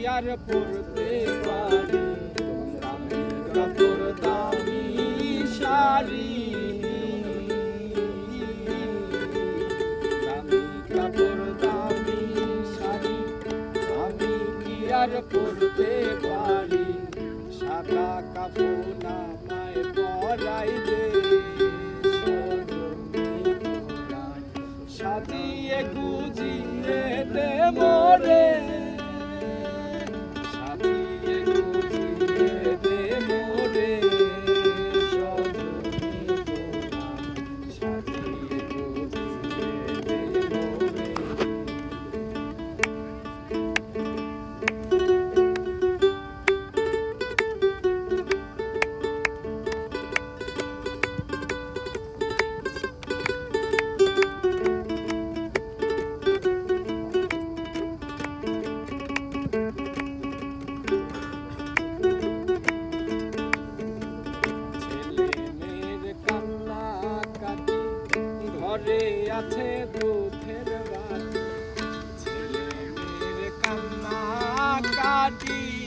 আর পরতে পারি দামি কাপড় দামি শাড়ি দামি কাপড় দামি শাড়ি আমি কি আর পরতে পারি সাদা কাপড় আমায় পরাই দে সাজিয়ে গুজিয়ে দে মোরে সাজিয়ে গুজিয়ে দে মোরে সাজিয়ে গুজিয়ে দে মোরে ঘরে আছে দুধের বাটি ছেলে মেয়ের কান্না কাটি